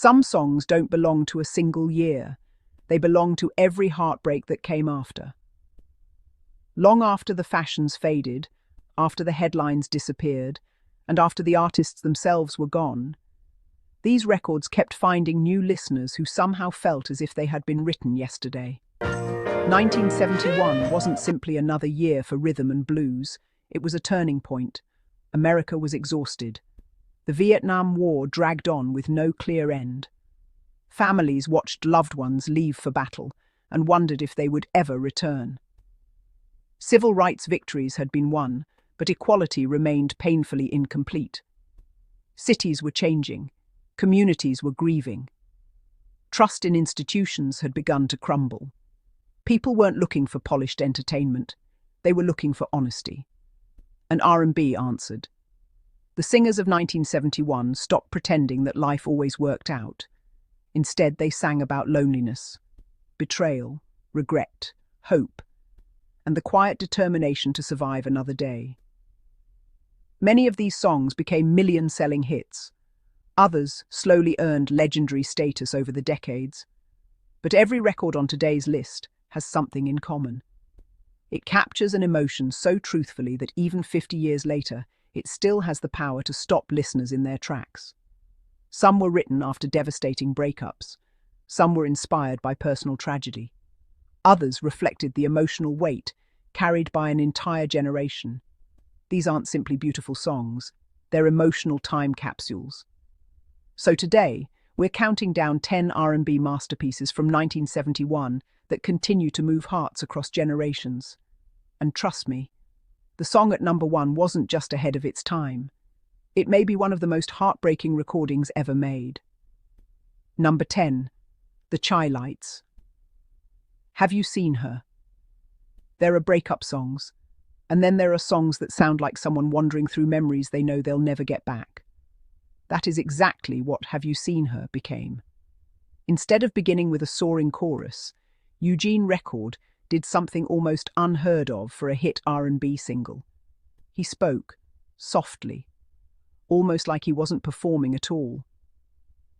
Some songs don't belong to a single year. They belong to every heartbreak that came after. Long after the fashions faded, after the headlines disappeared, and after the artists themselves were gone, these records kept finding new listeners who somehow felt as if they had been written yesterday. 1971 wasn't simply another year for rhythm and blues. It was a turning point. America was exhausted. The Vietnam War dragged on with no clear end. Families watched loved ones leave for battle and wondered if they would ever return. Civil rights victories had been won, but equality remained painfully incomplete. Cities were changing. Communities were grieving. Trust in institutions had begun to crumble. People weren't looking for polished entertainment. They were looking for honesty. And R&B answered. The singers of 1971 stopped pretending that life always worked out. Instead, they sang about loneliness, betrayal, regret, hope, and the quiet determination to survive another day. Many of these songs became million-selling hits. Others slowly earned legendary status over the decades. But every record on today's list has something in common. It captures an emotion so truthfully that even 50 years later, it still has the power to stop listeners in their tracks. Some were written after devastating breakups. Some were inspired by personal tragedy. Others reflected the emotional weight carried by an entire generation. These aren't simply beautiful songs, they're emotional time capsules. So today, we're counting down 10 R&B masterpieces from 1971 that continue to move hearts across generations. And trust me, the song at number 1 wasn't just ahead of its time. It may be one of the most heartbreaking recordings ever made. Number 10, The Chai Lights. Have you seen her? There are breakup songs, and then there are songs that sound like someone wandering through memories they know they'll never get back. That is exactly what Have You Seen Her became. Instead of beginning with a soaring chorus, Eugene Record did something almost unheard of for a hit R&B single. He spoke, softly, almost like he wasn't performing at all.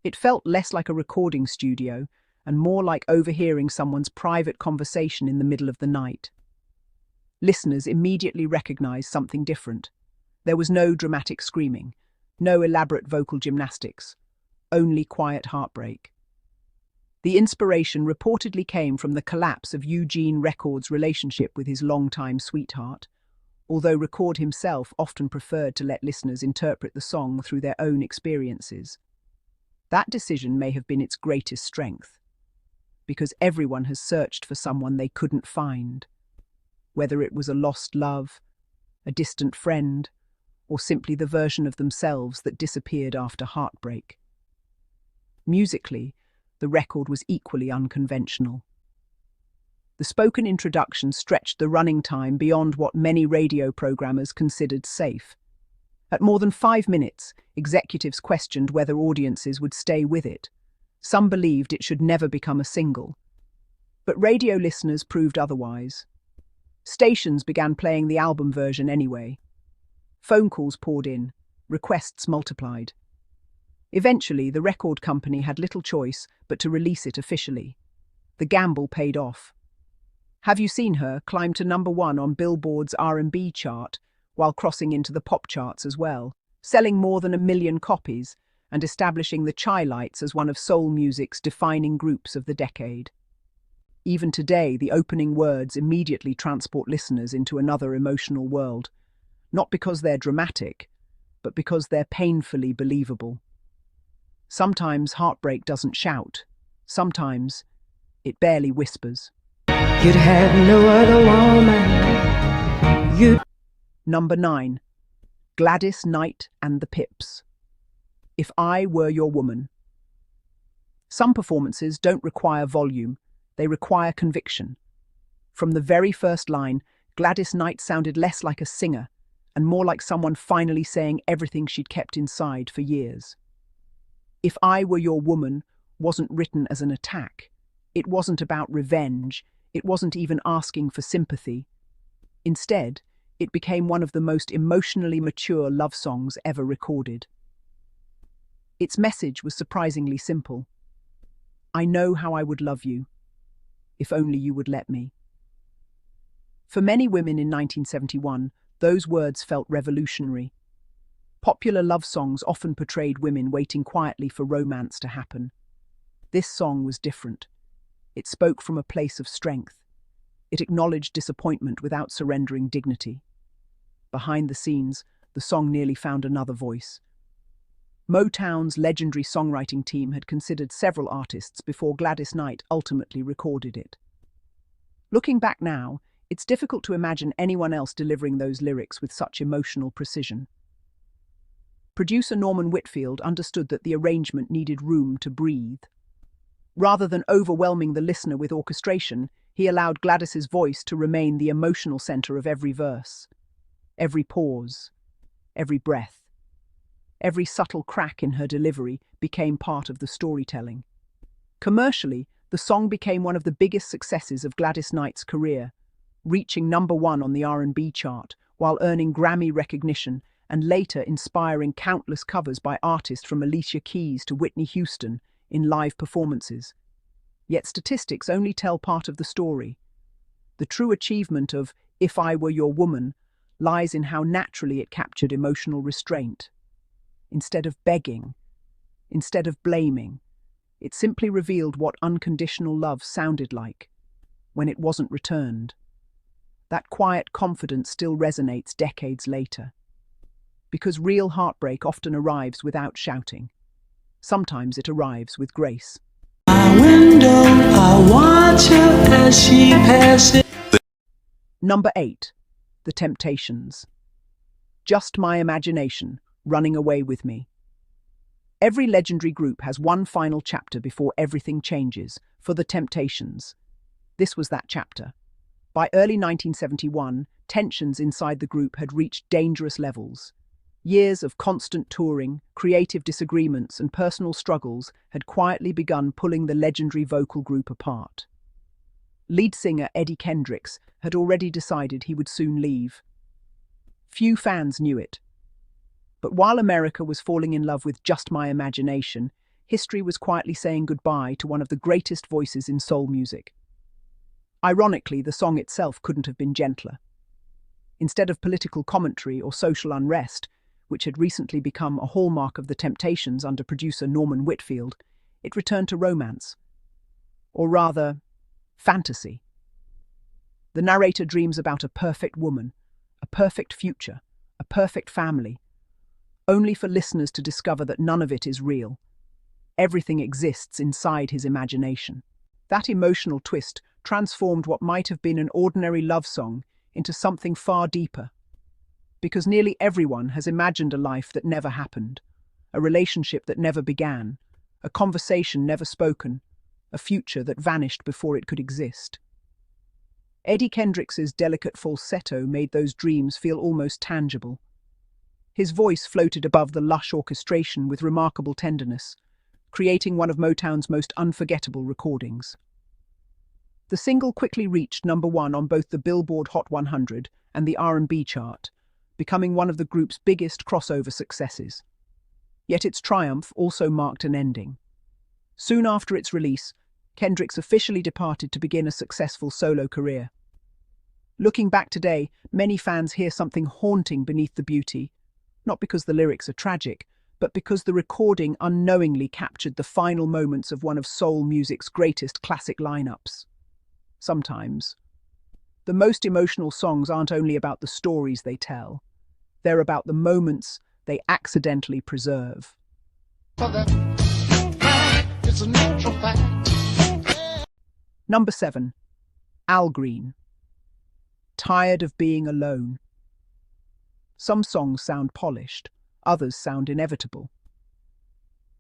It felt less like a recording studio and more like overhearing someone's private conversation in the middle of the night. Listeners immediately recognized something different. There was no dramatic screaming, no elaborate vocal gymnastics, only quiet heartbreak. The inspiration reportedly came from the collapse of Eugene Record's relationship with his longtime sweetheart, although Record himself often preferred to let listeners interpret the song through their own experiences. That decision may have been its greatest strength, because everyone has searched for someone they couldn't find, whether it was a lost love, a distant friend, or simply the version of themselves that disappeared after heartbreak. Musically, the record was equally unconventional. The spoken introduction stretched the running time beyond what many radio programmers considered safe. At more than 5 minutes, executives questioned whether audiences would stay with it. Some believed it should never become a single. But radio listeners proved otherwise. Stations began playing the album version anyway. Phone calls poured in, requests multiplied. Eventually, the record company had little choice but to release it officially. The gamble paid off. Have You Seen Her climbed to number 1 on Billboard's R&B chart, while crossing into the pop charts as well, selling more than 1 million copies and establishing the Chai Lights as one of soul music's defining groups of the decade. Even today, the opening words immediately transport listeners into another emotional world, not because they're dramatic, but because they're painfully believable. Sometimes heartbreak doesn't shout. Sometimes it barely whispers. You'd have no other woman. Number 9. Gladys Knight and the Pips. If I Were Your Woman. Some performances don't require volume, they require conviction. From the very first line, Gladys Knight sounded less like a singer and more like someone finally saying everything she'd kept inside for years. If I Were Your Woman wasn't written as an attack. It wasn't about revenge. It wasn't even asking for sympathy. Instead, it became one of the most emotionally mature love songs ever recorded. Its message was surprisingly simple. I know how I would love you, if only you would let me. For many women in 1971, those words felt revolutionary. Popular love songs often portrayed women waiting quietly for romance to happen. This song was different. It spoke from a place of strength. It acknowledged disappointment without surrendering dignity. Behind the scenes, the song nearly found another voice. Motown's legendary songwriting team had considered several artists before Gladys Knight ultimately recorded it. Looking back now, it's difficult to imagine anyone else delivering those lyrics with such emotional precision. Producer Norman Whitfield understood that the arrangement needed room to breathe. Rather than overwhelming the listener with orchestration, he allowed Gladys's voice to remain the emotional center of every verse. Every pause, every breath, every subtle crack in her delivery became part of the storytelling. Commercially, the song became one of the biggest successes of Gladys Knight's career, reaching #1 on the R&B chart while earning Grammy recognition and later inspiring countless covers by artists from Alicia Keys to Whitney Houston in live performances. Yet statistics only tell part of the story. The true achievement of If I Were Your Woman lies in how naturally it captured emotional restraint. Instead of begging, instead of blaming, it simply revealed what unconditional love sounded like when it wasn't returned. That quiet confidence still resonates decades later. Because real heartbreak often arrives without shouting. Sometimes it arrives with grace. My window, I watch her as she passes. Number 8. The Temptations. Just My Imagination, Running Away With Me. Every legendary group has one final chapter before everything changes, for the Temptations. This was that chapter. By early 1971, tensions inside the group had reached dangerous levels. Years of constant touring, creative disagreements, and personal struggles had quietly begun pulling the legendary vocal group apart. Lead singer Eddie Kendricks had already decided he would soon leave. Few fans knew it. But while America was falling in love with Just My Imagination, history was quietly saying goodbye to one of the greatest voices in soul music. Ironically, the song itself couldn't have been gentler. Instead of political commentary or social unrest, which had recently become a hallmark of the Temptations under producer Norman Whitfield, it returned to romance. Or rather, fantasy. The narrator dreams about a perfect woman, a perfect future, a perfect family, only for listeners to discover that none of it is real. Everything exists inside his imagination. That emotional twist transformed what might have been an ordinary love song into something far deeper. Because nearly everyone has imagined a life that never happened, a relationship that never began, a conversation never spoken, a future that vanished before it could exist. Eddie Kendricks's delicate falsetto made those dreams feel almost tangible. His voice floated above the lush orchestration with remarkable tenderness, creating one of Motown's most unforgettable recordings. The single quickly reached #1 on both the Billboard Hot 100 and the R&B chart, becoming one of the group's biggest crossover successes. Yet its triumph also marked an ending. Soon after its release, Kendricks officially departed to begin a successful solo career. Looking back today, many fans hear something haunting beneath the beauty, not because the lyrics are tragic, but because the recording unknowingly captured the final moments of one of soul music's greatest classic lineups. Sometimes, the most emotional songs aren't only about the stories they tell, they're about the moments they accidentally preserve. Number 7. Al Green. Tired of Being Alone. Some songs sound polished, others sound inevitable.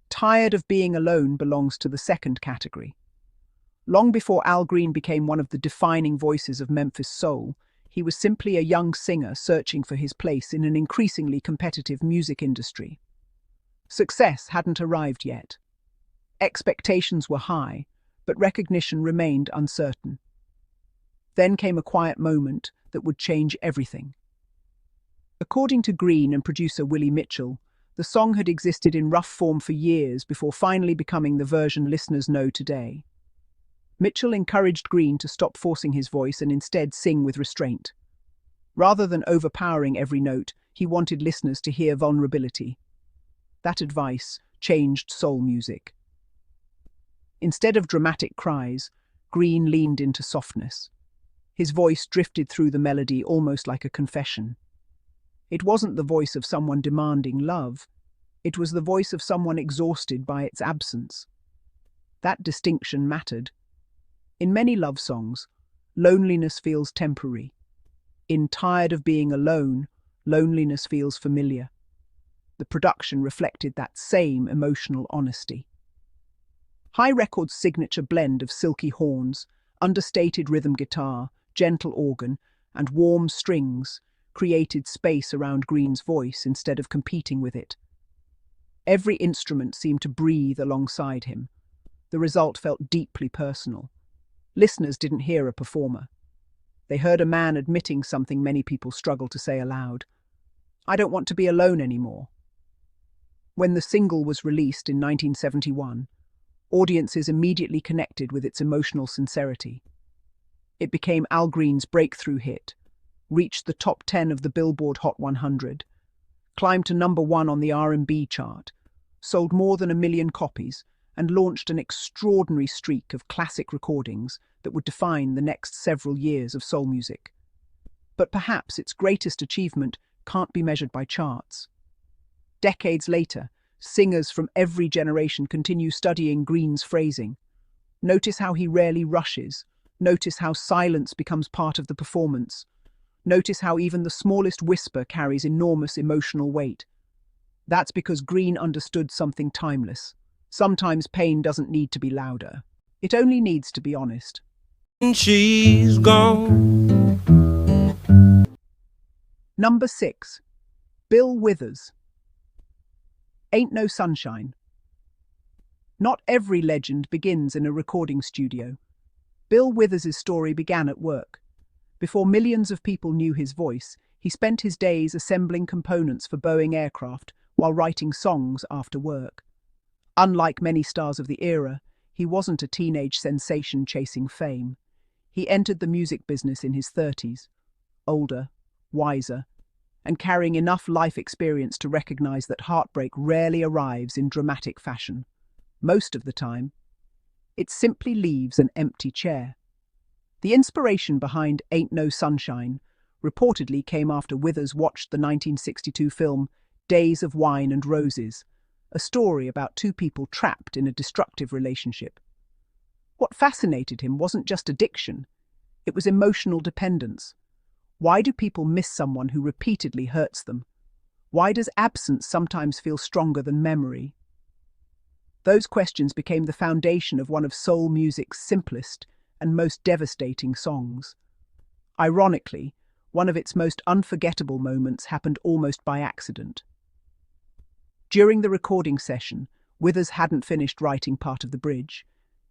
Tired of Being Alone belongs to the second category. Long before Al Green became one of the defining voices of Memphis soul, he was simply a young singer searching for his place in an increasingly competitive music industry. Success hadn't arrived yet. Expectations were high, but recognition remained uncertain. Then came a quiet moment that would change everything. According to Green and producer Willie Mitchell, The song had existed in rough form for years before finally becoming the version listeners know today. Mitchell encouraged Green to stop forcing his voice and instead sing with restraint. Rather than overpowering every note, he wanted listeners to hear vulnerability. That advice changed soul music. Instead of dramatic cries, Green leaned into softness. His voice drifted through the melody almost like a confession. It wasn't the voice of someone demanding love. It was the voice of someone exhausted by its absence. That distinction mattered. In many love songs, loneliness feels temporary. In Tired of Being Alone, loneliness feels familiar. The production reflected that same emotional honesty. High Record's signature blend of silky horns, understated rhythm guitar, gentle organ, and warm strings created space around Green's voice instead of competing with it. Every instrument seemed to breathe alongside him. The result felt deeply personal. Listeners didn't hear a performer. They heard a man admitting something many people struggle to say aloud. I don't want to be alone anymore. When the single was released in 1971, audiences immediately connected with its emotional sincerity. It became Al Green's breakthrough hit, reached the top 10 of the Billboard Hot 100, climbed to number 1 on the R&B chart, sold more than 1 million copies, and launched an extraordinary streak of classic recordings that would define the next several years of soul music. But perhaps its greatest achievement can't be measured by charts. Decades later, singers from every generation continue studying Green's phrasing. Notice how he rarely rushes. Notice how silence becomes part of the performance. Notice how even the smallest whisper carries enormous emotional weight. That's because Green understood something timeless. Sometimes pain doesn't need to be louder. It only needs to be honest. She's gone. Number 6. Bill Withers. Ain't No Sunshine. Not every legend begins in a recording studio. Bill Withers' story began at work. Before millions of people knew his voice, he spent his days assembling components for Boeing aircraft while writing songs after work. Unlike many stars of the era, he wasn't a teenage sensation chasing fame. He entered the music business in his 30s, older, wiser, and carrying enough life experience to recognize that heartbreak rarely arrives in dramatic fashion. Most of the time, it simply leaves an empty chair. The inspiration behind Ain't No Sunshine reportedly came after Withers watched the 1962 film Days of Wine and Roses, a story about two people trapped in a destructive relationship. What fascinated him wasn't just addiction, it was emotional dependence. Why do people miss someone who repeatedly hurts them? Why does absence sometimes feel stronger than memory? Those questions became the foundation of one of soul music's simplest and most devastating songs. Ironically, one of its most unforgettable moments happened almost by accident. During the recording session, Withers hadn't finished writing part of the bridge.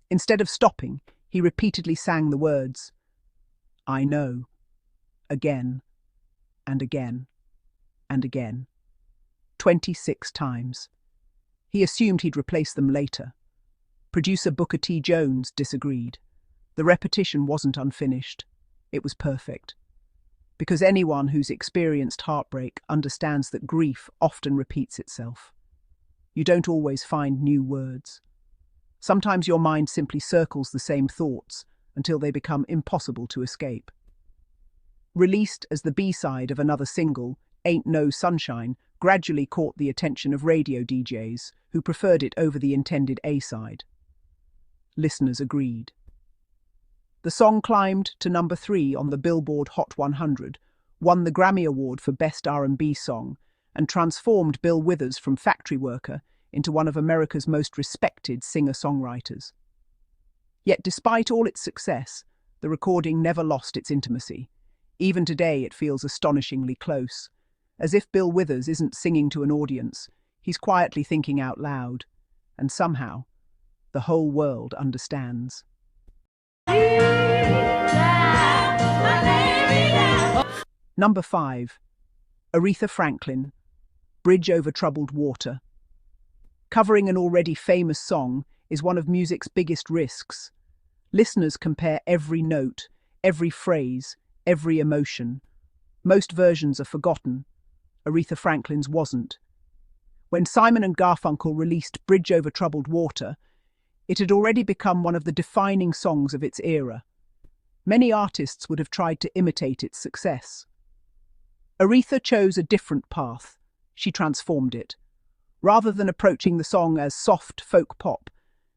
Instead of stopping, he repeatedly sang the words, I know, again, and again, and again, 26 times. He assumed he'd replace them later. Producer Booker T. Jones disagreed. The repetition wasn't unfinished. It was perfect. Because anyone who's experienced heartbreak understands that grief often repeats itself. You don't always find new words. Sometimes your mind simply circles the same thoughts until they become impossible to escape. Released as the B-side of another single, Ain't No Sunshine gradually caught the attention of radio DJs who preferred it over the intended A-side. Listeners agreed. The song climbed to number 3 on the Billboard Hot 100, won the Grammy Award for Best R&B Song, and transformed Bill Withers from factory worker into one of America's most respected singer-songwriters. Yet despite all its success, the recording never lost its intimacy. Even today it feels astonishingly close. As if Bill Withers isn't singing to an audience, he's quietly thinking out loud. And somehow, the whole world understands. Number 5. Aretha Franklin. Bridge Over Troubled Water. Covering an already famous song is one of music's biggest risks. Listeners compare every note, every phrase, every emotion. Most versions are forgotten. Aretha Franklin's wasn't. When Simon and Garfunkel released Bridge Over Troubled Water, it had already become one of the defining songs of its era. Many artists would have tried to imitate its success. Aretha chose a different path. She transformed it. Rather than approaching the song as soft folk pop,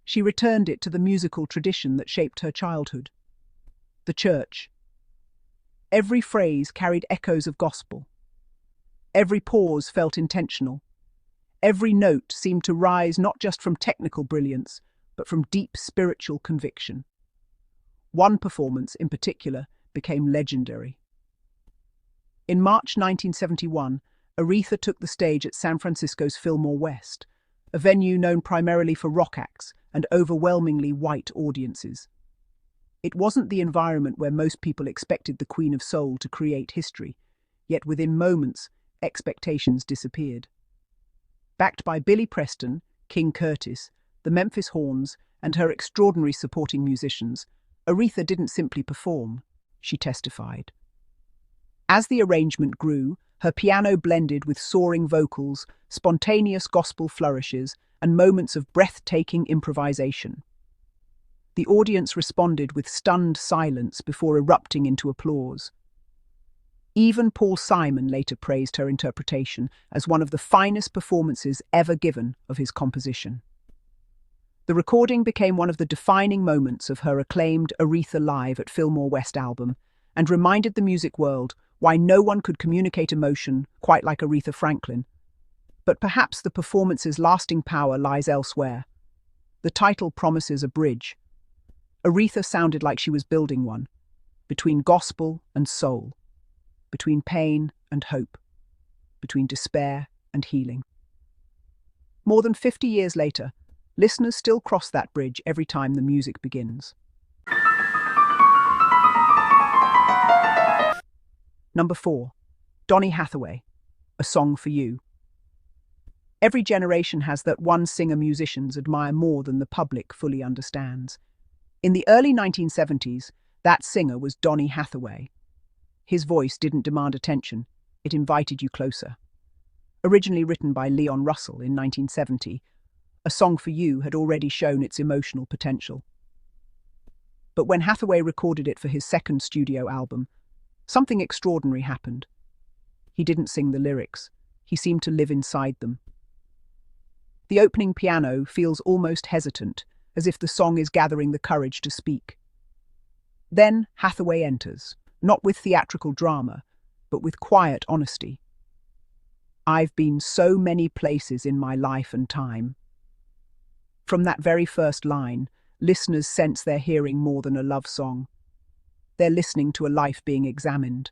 she returned it to the musical tradition that shaped her childhood. The church. Every phrase carried echoes of gospel. Every pause felt intentional. Every note seemed to rise not just from technical brilliance, but from deep spiritual conviction. One performance, in particular, became legendary. In March 1971, Aretha took the stage at San Francisco's Fillmore West, a venue known primarily for rock acts and overwhelmingly white audiences. It wasn't the environment where most people expected the Queen of Soul to create history, yet within moments, expectations disappeared. Backed by Billy Preston, King Curtis, the Memphis Horns, and her extraordinary supporting musicians, Aretha didn't simply perform, she testified. As the arrangement grew, her piano blended with soaring vocals, spontaneous gospel flourishes, and moments of breathtaking improvisation. The audience responded with stunned silence before erupting into applause. Even Paul Simon later praised her interpretation as one of the finest performances ever given of his composition. The recording became one of the defining moments of her acclaimed Aretha Live at Fillmore West album and reminded the music world why no one could communicate emotion quite like Aretha Franklin. But perhaps the performance's lasting power lies elsewhere. The title promises a bridge. Aretha sounded like she was building one, between gospel and soul, between pain and hope, between despair and healing. More than 50 years later, listeners still cross that bridge every time the music begins. Number 4. Donny Hathaway, A Song for You. Every generation has that one singer musicians admire more than the public fully understands. In the early 1970s, that singer was Donny Hathaway. His voice didn't demand attention, it invited you closer. Originally written by Leon Russell in 1970, A Song for You had already shown its emotional potential. But when Hathaway recorded it for his second studio album, something extraordinary happened. He didn't sing the lyrics, he seemed to live inside them. The opening piano feels almost hesitant, as if the song is gathering the courage to speak. Then Hathaway enters, not with theatrical drama, but with quiet honesty. I've been so many places in my life and time. From that very first line, listeners sense they're hearing more than a love song. They're listening to a life being examined.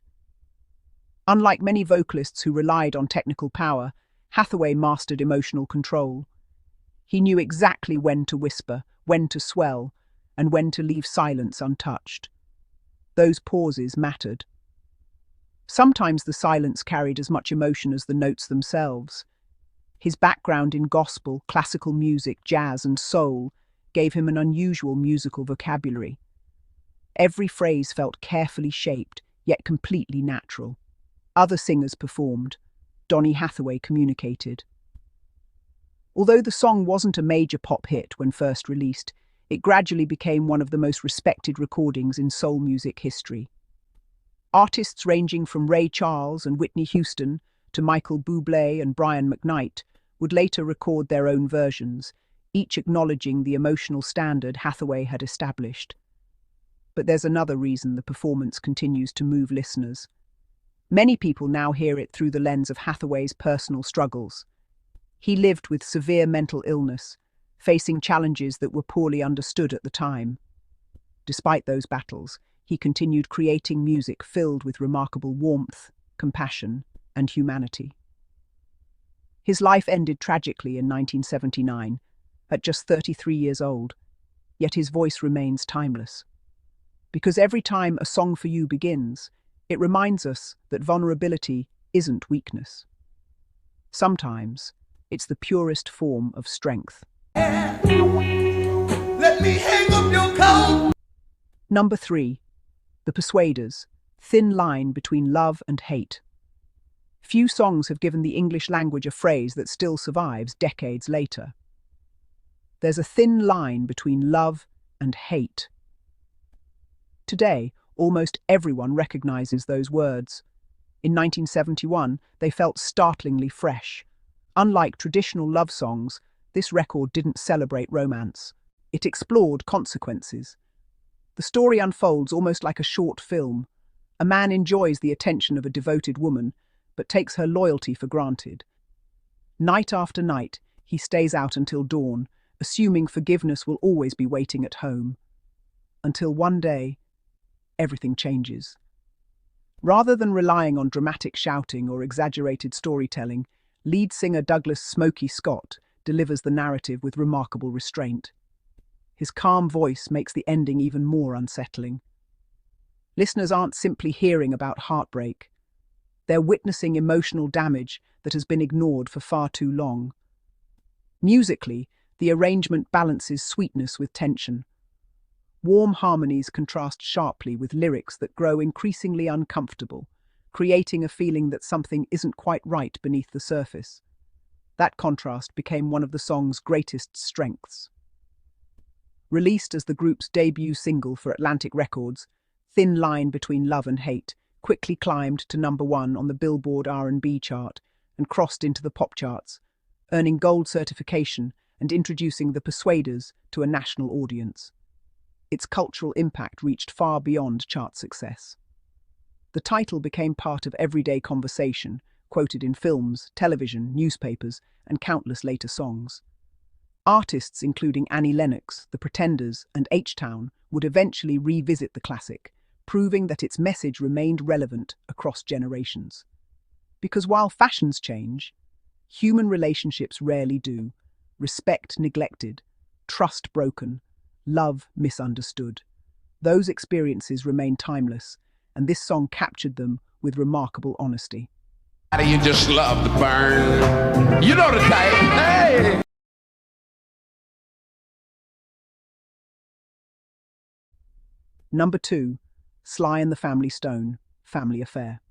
Unlike many vocalists who relied on technical power, Hathaway mastered emotional control. He knew exactly when to whisper, when to swell, and when to leave silence untouched. Those pauses mattered. Sometimes the silence carried as much emotion as the notes themselves. His background in gospel, classical music, jazz, and soul gave him an unusual musical vocabulary. Every phrase felt carefully shaped, yet completely natural. Other singers performed. Donny Hathaway communicated. Although the song wasn't a major pop hit when first released, it gradually became one of the most respected recordings in soul music history. Artists ranging from Ray Charles and Whitney Houston to Michael Bublé and Brian McKnight would later record their own versions, each acknowledging the emotional standard Hathaway had established. But there's another reason the performance continues to move listeners. Many people now hear it through the lens of Hathaway's personal struggles. He lived with severe mental illness, facing challenges that were poorly understood at the time. Despite those battles, he continued creating music filled with remarkable warmth, compassion, and humanity. His life ended tragically in 1979, at just 33 years old, yet his voice remains timeless. Because every time A Song for You begins, it reminds us that vulnerability isn't weakness. Sometimes, it's the purest form of strength. Let me hang up your coat. Number 3. The Persuaders, thin line between love and hate. Few songs have given the English language a phrase that still survives decades later. There's a thin line between love and hate. Today, almost everyone recognizes those words. In 1971, they felt startlingly fresh. Unlike traditional love songs, this record didn't celebrate romance. It explored consequences. The story unfolds almost like a short film. A man enjoys the attention of a devoted woman, but takes her loyalty for granted. Night after night, he stays out until dawn, assuming forgiveness will always be waiting at home. Until one day, everything changes. Rather than relying on dramatic shouting or exaggerated storytelling, lead singer Douglas "Smokey" Scott delivers the narrative with remarkable restraint. His calm voice makes the ending even more unsettling. Listeners aren't simply hearing about heartbreak. They're witnessing emotional damage that has been ignored for far too long. Musically, the arrangement balances sweetness with tension. Warm harmonies contrast sharply with lyrics that grow increasingly uncomfortable, creating a feeling that something isn't quite right beneath the surface. That contrast became one of the song's greatest strengths. Released as the group's debut single for Atlantic Records, Thin Line Between Love and Hate quickly climbed to number 1 on the Billboard R&B chart and crossed into the pop charts, earning gold certification and introducing the Persuaders to a national audience. Its cultural impact reached far beyond chart success. The title became part of everyday conversation, quoted in films, television, newspapers, and countless later songs. Artists including Annie Lennox, The Pretenders, and H-Town would eventually revisit the classic, proving that its message remained relevant across generations. Because while fashions change, human relationships rarely do. Respect neglected, trust broken, love misunderstood. Those experiences remain timeless, and this song captured them with remarkable honesty. You just love to burn. You know the type. Hey! Number 2. Sly and the Family Stone, Family Affair.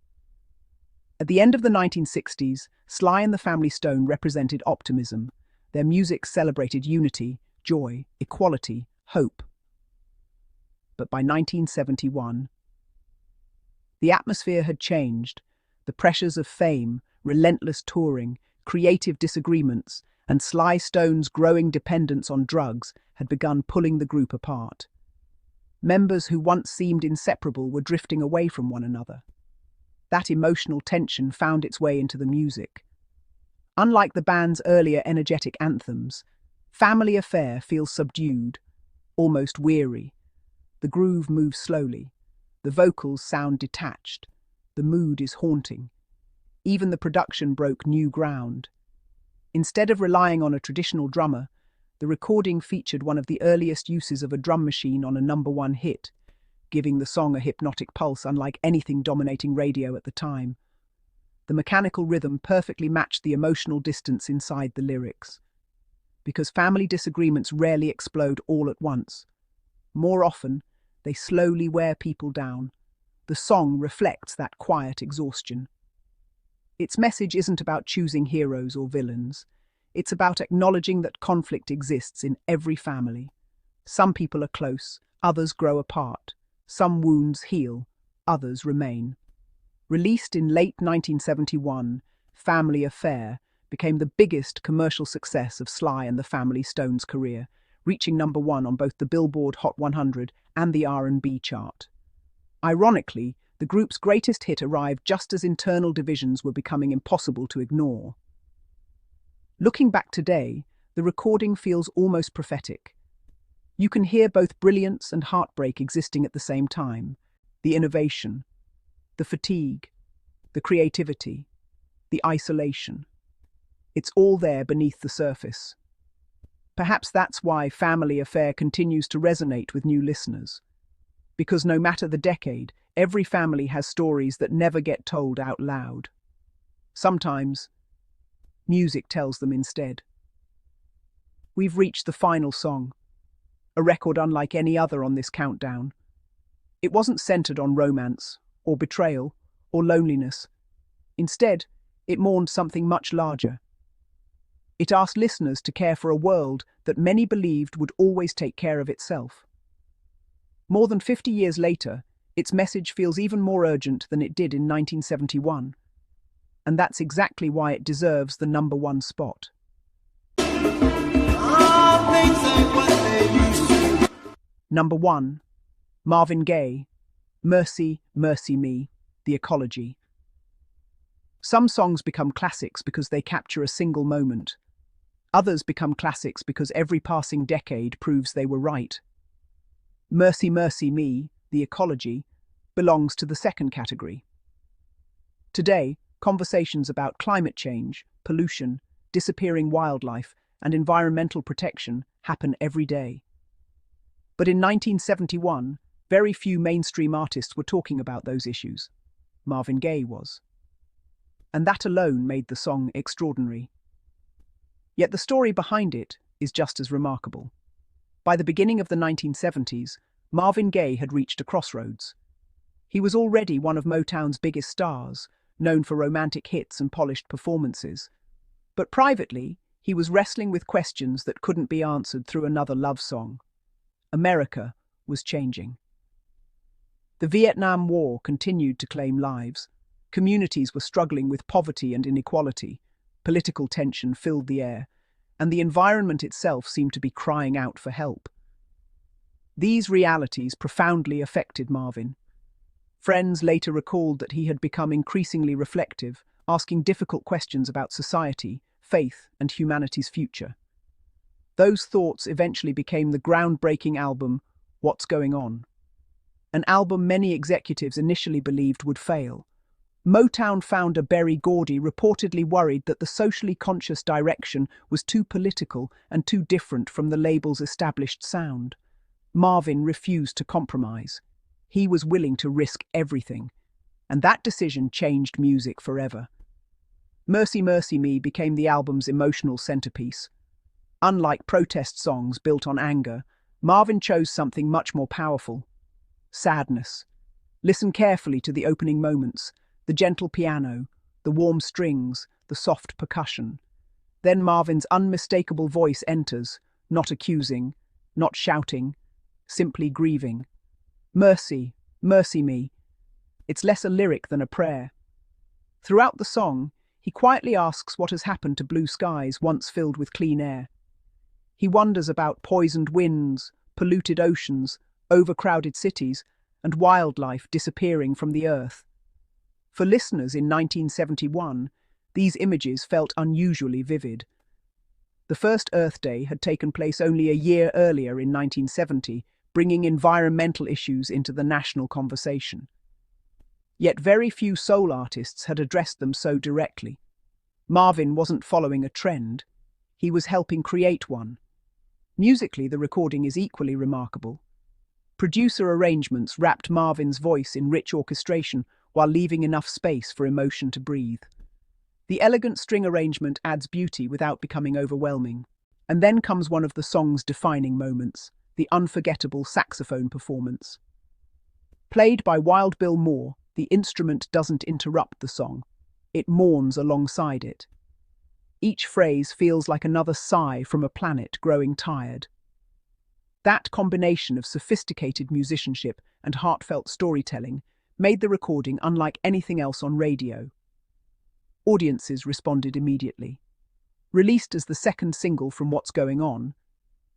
At the end of the 1960s, Sly and the Family Stone represented optimism. Their music celebrated unity, joy, equality, hope. But by 1971, the atmosphere had changed. The pressures of fame, relentless touring, creative disagreements, and Sly Stone's growing dependence on drugs had begun pulling the group apart. Members who once seemed inseparable were drifting away from one another. That emotional tension found its way into the music. Unlike the band's earlier energetic anthems, Family Affair feels subdued, almost weary. The groove moves slowly. The vocals sound detached. The mood is haunting. Even the production broke new ground. Instead of relying on a traditional drummer, the recording featured one of the earliest uses of a drum machine on a number 1 hit, giving the song a hypnotic pulse unlike anything dominating radio at the time. The mechanical rhythm perfectly matched the emotional distance inside the lyrics. Because family disagreements rarely explode all at once. More often, they slowly wear people down. The song reflects that quiet exhaustion. Its message isn't about choosing heroes or villains. It's about acknowledging that conflict exists in every family. Some people are close, others grow apart. Some wounds heal, others remain. Released in late 1971, Family Affair became the biggest commercial success of Sly and the Family Stone's career, reaching number 1 on both the Billboard Hot 100 and the R&B chart. Ironically, the group's greatest hit arrived just as internal divisions were becoming impossible to ignore. Looking back today, the recording feels almost prophetic. You can hear both brilliance and heartbreak existing at the same time. The innovation, the fatigue, the creativity, the isolation. It's all there beneath the surface. Perhaps that's why Family Affair continues to resonate with new listeners. Because no matter the decade, every family has stories that never get told out loud. Sometimes, Music tells them instead. We've reached the final song, a record unlike any other on this countdown. It wasn't centered on romance, or betrayal, or loneliness. Instead, it mourned something much larger. It asked listeners to care for a world that many believed would always take care of itself. More than 50 years later, its message feels even more urgent than it did in 1971. And that's exactly why it deserves the number one spot. Number 1. Marvin Gaye, Mercy, Mercy Me, The Ecology. Some songs become classics because they capture a single moment. Others become classics because every passing decade proves they were right. Mercy, Mercy Me, The Ecology, belongs to the second category. Today, conversations about climate change, pollution, disappearing wildlife, and environmental protection happen every day. But in 1971, very few mainstream artists were talking about those issues. Marvin Gaye was. And that alone made the song extraordinary. Yet the story behind it is just as remarkable. By the beginning of the 1970s, Marvin Gaye had reached a crossroads. He was already one of Motown's biggest stars, known for romantic hits and polished performances. But privately, he was wrestling with questions that couldn't be answered through another love song. America was changing. The Vietnam War continued to claim lives. Communities were struggling with poverty and inequality. Political tension filled the air, and the environment itself seemed to be crying out for help. These realities profoundly affected Marvin. Friends later recalled that he had become increasingly reflective, asking difficult questions about society, faith, and humanity's future. Those thoughts eventually became the groundbreaking album, What's Going On? An album many executives initially believed would fail. Motown founder Berry Gordy reportedly worried that the socially conscious direction was too political and too different from the label's established sound. Marvin refused to compromise. He was willing to risk everything, and that decision changed music forever. Mercy, Mercy Me became the album's emotional centerpiece. Unlike protest songs built on anger, Marvin chose something much more powerful: sadness. Listen carefully to the opening moments, the gentle piano, the warm strings, the soft percussion. Then Marvin's unmistakable voice enters, not accusing, not shouting, simply grieving. Mercy, mercy me. It's less a lyric than a prayer. Throughout the song, he quietly asks what has happened to blue skies once filled with clean air. He wonders about poisoned winds, polluted oceans, overcrowded cities, and wildlife disappearing from the earth. For listeners in 1971, these images felt unusually vivid. The first Earth Day had taken place only a year earlier in 1970, bringing environmental issues into the national conversation. Yet very few soul artists had addressed them so directly. Marvin wasn't following a trend. He was helping create one. Musically, the recording is equally remarkable. Producer arrangements wrapped Marvin's voice in rich orchestration while leaving enough space for emotion to breathe. The elegant string arrangement adds beauty without becoming overwhelming. And then comes one of the song's defining moments, the unforgettable saxophone performance. Played by Wild Bill Moore, the instrument doesn't interrupt the song. It mourns alongside it. Each phrase feels like another sigh from a planet growing tired. That combination of sophisticated musicianship and heartfelt storytelling made the recording unlike anything else on radio. Audiences responded immediately. Released as the second single from What's Going On,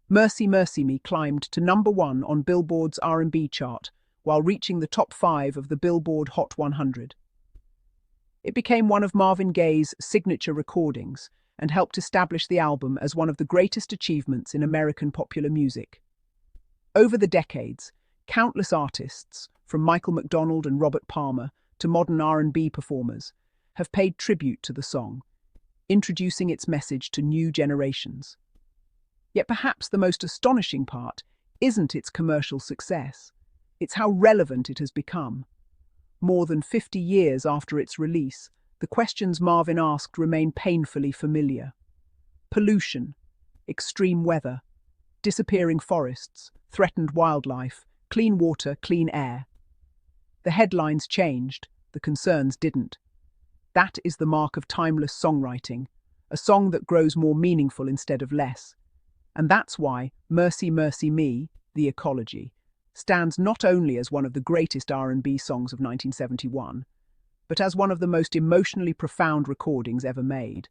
Mercy Mercy Me climbed to number 1 on Billboard's R&B chart while reaching the top 5 of the Billboard Hot 100. It became one of Marvin Gaye's signature recordings and helped establish the album as one of the greatest achievements in American popular music. Over the decades, countless artists, from Michael McDonald and Robert Palmer to modern R&B performers, have paid tribute to the song, introducing its message to new generations. Yet perhaps the most astonishing part isn't its commercial success, it's how relevant it has become. More than 50 years after its release, The questions Marvin asked remain painfully familiar. Pollution, extreme weather, disappearing forests, threatened wildlife, clean water, clean air. The headlines changed, the concerns didn't. That is the mark of timeless songwriting, a song that grows more meaningful instead of less. And that's why Mercy, Mercy Me, The Ecology, stands not only as one of the greatest R&B songs of 1971, but as one of the most emotionally profound recordings ever made.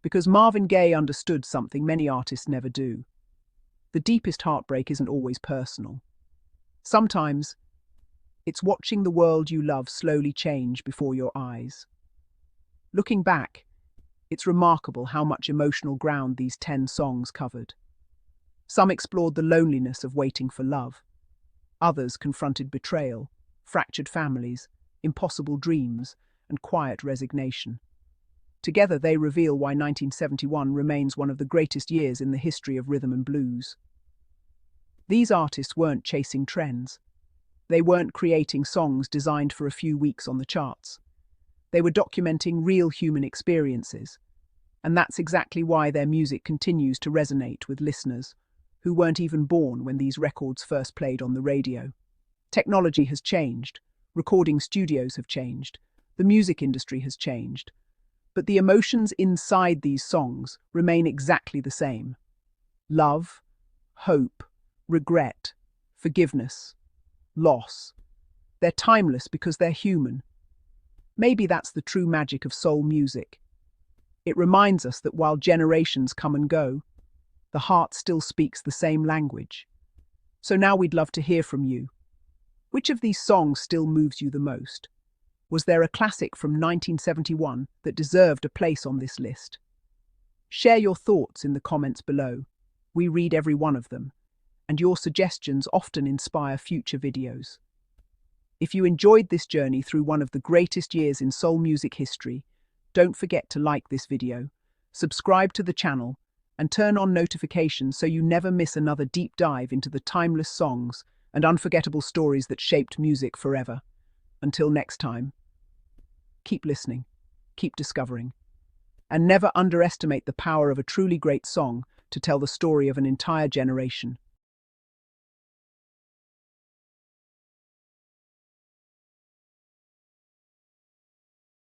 Because Marvin Gaye understood something many artists never do. The deepest heartbreak isn't always personal. Sometimes, it's watching the world you love slowly change before your eyes. Looking back, it's remarkable how much emotional ground these 10 songs covered. Some explored the loneliness of waiting for love. Others confronted betrayal, fractured families, impossible dreams, and quiet resignation. Together they reveal why 1971 remains one of the greatest years in the history of rhythm and blues. These artists weren't chasing trends. They weren't creating songs designed for a few weeks on the charts. They were documenting real human experiences. And that's exactly why their music continues to resonate with listeners who weren't even born when these records first played on the radio. Technology has changed, recording studios have changed, the music industry has changed, but the emotions inside these songs remain exactly the same. Love, hope, regret, forgiveness, loss. They're timeless because they're human. Maybe that's the true magic of soul music. It reminds us that while generations come and go, the heart still speaks the same language. So now we'd love to hear from you. Which of these songs still moves you the most? Was there a classic from 1971 that deserved a place on this list? Share your thoughts in the comments below. We read every one of them, and your suggestions often inspire future videos. If you enjoyed this journey through one of the greatest years in soul music history, don't forget to like this video, subscribe to the channel, and turn on notifications so you never miss another deep dive into the timeless songs and unforgettable stories that shaped music forever. Until next time, keep listening, keep discovering, and never underestimate the power of a truly great song to tell the story of an entire generation.